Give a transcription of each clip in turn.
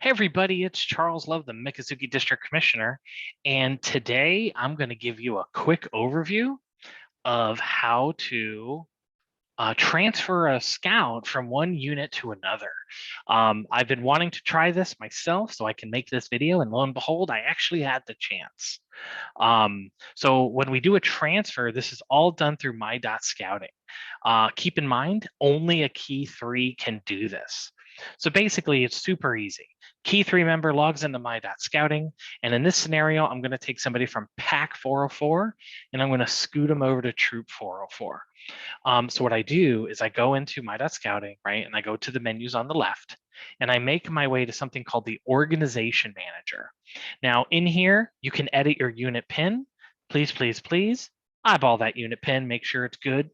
Hey everybody, it's Charles Love, the Miccosukee District Commissioner, and today I'm going to give you a quick overview of how to transfer a scout from one unit to another. I've been wanting to try this myself so I can make this video, and lo and behold, I actually had the chance. So when we do a transfer, this is all done through my.scouting. Keep in mind, only a key 3 can do this. So basically, it's super easy. Key 3 member logs into my.scouting, and in this scenario, I'm going to take somebody from pack 404, and I'm going to scoot them over to troop 404. So what I do is I go into my.scouting, right, and I go to the menus on the left, and I make my way to something called the Organization Manager. Now, in here, you can edit your unit pin. Please, please, please eyeball that unit pin, make sure it's good.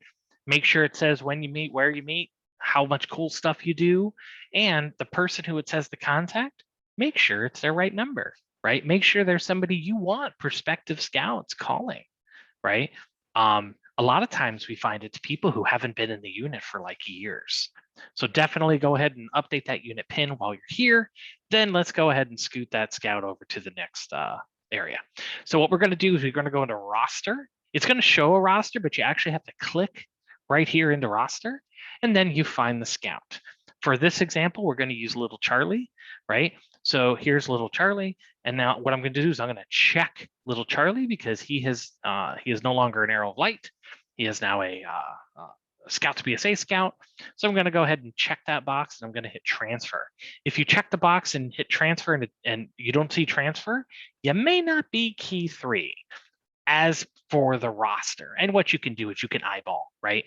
Make sure it says when you meet, where you meet, how much cool stuff you do, and the person who it says to contact, make sure it's their right number, right? Make sure there's somebody you want prospective scouts calling, right? A lot of times we find it's people who haven't been in the unit for like years. So definitely go ahead and update that unit pin while you're here. Then let's go ahead and scoot that scout over to the next area. So what we're going to do is we're going to go into roster. It's going to show a roster, but you actually have to click right here into roster, and then you find the scout. For this example, we're going to use little Charlie, right? So here's little Charlie. And now what I'm going to do is I'm going to check little Charlie because he is no longer an arrow of light. He is now a scout to BSA scout. So I'm going to go ahead and check that box, and I'm going to hit transfer. If you check the box and hit transfer and you don't see transfer, you may not be key 3. As for the roster, and what you can do is you can eyeball, right?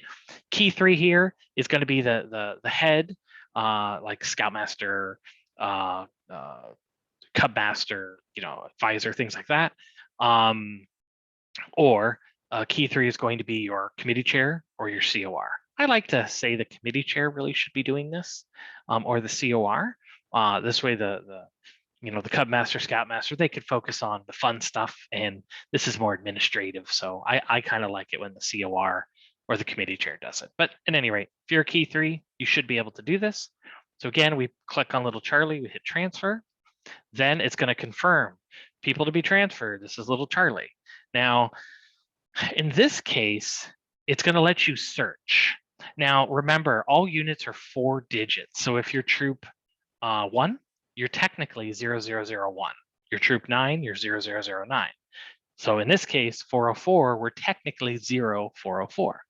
Key 3 here is going to be the head, like Scoutmaster, Cubmaster, advisor, things like that. Or key 3 is going to be your committee chair or your COR. I like to say the committee chair really should be doing this, or the COR. This way, the Cubmaster, Scoutmaster, they could focus on the fun stuff, and this is more administrative. So I kind of like it when the COR or the committee chair does it. But at any rate, if you're a key 3, you should be able to do this. So again, we click on little Charlie, we hit transfer. Then it's going to confirm people to be transferred. This is little Charlie. Now, in this case, it's going to let you search. Now, remember, all units are 4 digits. So if you're troop 1, you're technically 0001. You're troop 9, you're 0009. So in this case, 404, we're technically 0404.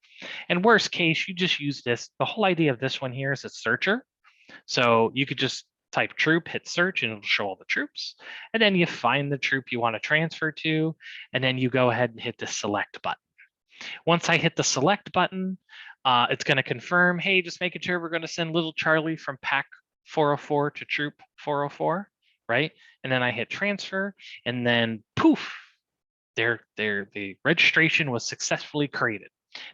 And worst case, you just use this. The whole idea of this one here is a searcher. So you could just type troop, hit search, and it'll show all the troops. And then you find the troop you want to transfer to, and then you go ahead and hit the select button. Once I hit the select button, it's going to confirm, hey, just making sure we're going to send little Charlie from pack 404 to troop 404, right? And then I hit transfer, and then poof, the registration was successfully created.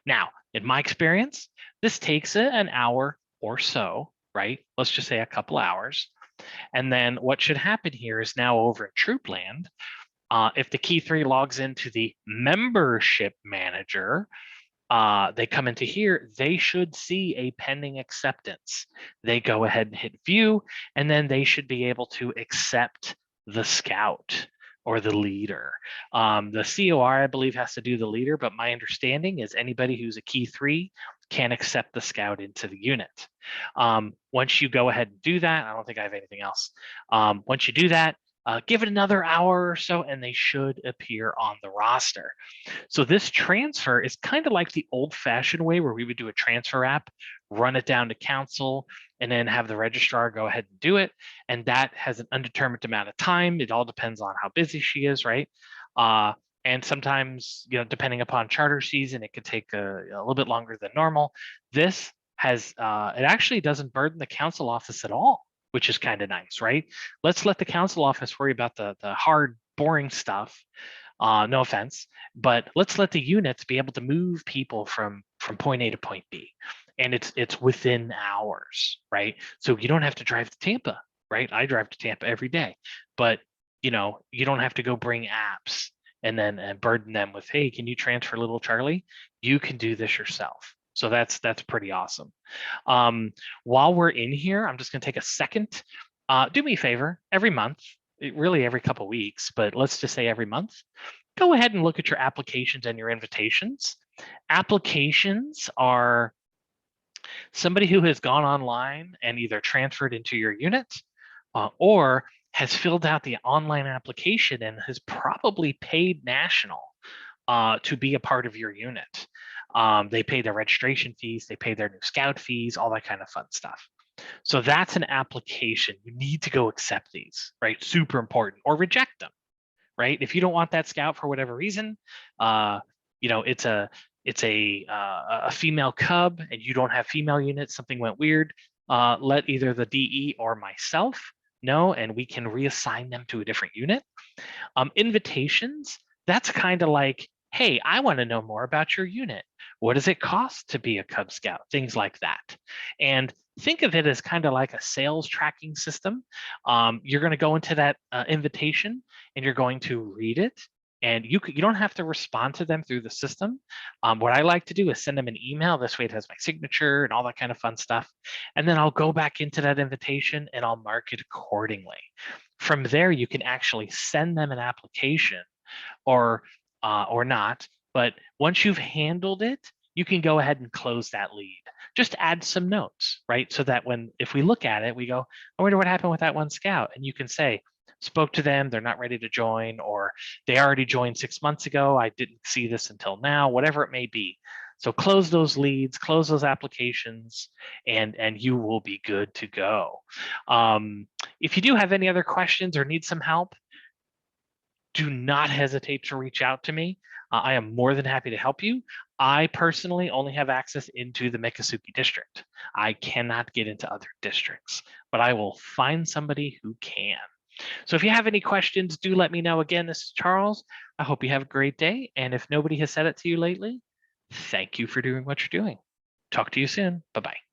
Now, in my experience, this takes an hour or so, right? Let's just say a couple hours. And then what should happen here is now over in Troopland, if the key 3 logs into the membership manager, they come into here, they should see a pending acceptance. They go ahead and hit view, and then they should be able to accept the scout or the leader. The COR, I believe, has to do the leader, but my understanding is anybody who's a key 3 can accept the scout into the unit. Once you go ahead and do that, I don't think I have anything else. Once you do that, give it another hour or so, and they should appear on the roster. So this transfer is kind of like the old-fashioned way where we would do a transfer app, run it down to council, and then have the registrar go ahead and do it. And that has an undetermined amount of time. It all depends on how busy she is, right? And sometimes, depending upon charter season, it could take a little bit longer than normal. This has, it actually doesn't burden the council office at all, which is kind of nice, right? Let's let the council office worry about the hard, boring stuff. No offense, but let's let the units be able to move people from point A to point B. And it's within hours, right? So you don't have to drive to Tampa, right? I drive to Tampa every day, but you don't have to go bring apps and burden them with, hey, can you transfer little Charlie? You can do this yourself. So that's pretty awesome. While we're in here, I'm just going to take a second do me a favor every month, really every couple weeks, but let's just say every month, go ahead and look at your applications and your invitations. Applications are somebody who has gone online and either transferred into your unit or has filled out the online application and has probably paid national to be a part of your unit. They pay their registration fees, they pay their new scout fees, all that kind of fun stuff. So that's an application. You need to go accept these, right? Super important, or reject them, right? If you don't want that scout for whatever reason, it's a female cub and you don't have female units, something went weird, let either the DE or myself know, and we can reassign them to a different unit. Invitations, that's kind of like, hey, I want to know more about your unit. What does it cost to be a Cub Scout? Things like that. And think of it as kind of like a sales tracking system. You're going to go into that invitation and you're going to read it. And you don't have to respond to them through the system. What I like to do is send them an email. This way it has my signature and all that kind of fun stuff. And then I'll go back into that invitation and I'll mark it accordingly. From there, you can actually send them an application or not. But once you've handled it, you can go ahead and close that lead. Just add some notes, right? So that if we look at it, we go, I wonder what happened with that one scout. And you can say, spoke to them, they're not ready to join, or they already joined 6 months ago. I didn't see this until now, whatever it may be. So close those leads, close those applications, and you will be good to go. If you do have any other questions or need some help, do not hesitate to reach out to me. I am more than happy to help you. I personally only have access into the Miccosukee district. I cannot get into other districts, but I will find somebody who can. So if you have any questions, do let me know. Again, this is Charles. I hope you have a great day. And if nobody has said it to you lately, thank you for doing what you're doing. Talk to you soon. Bye-bye.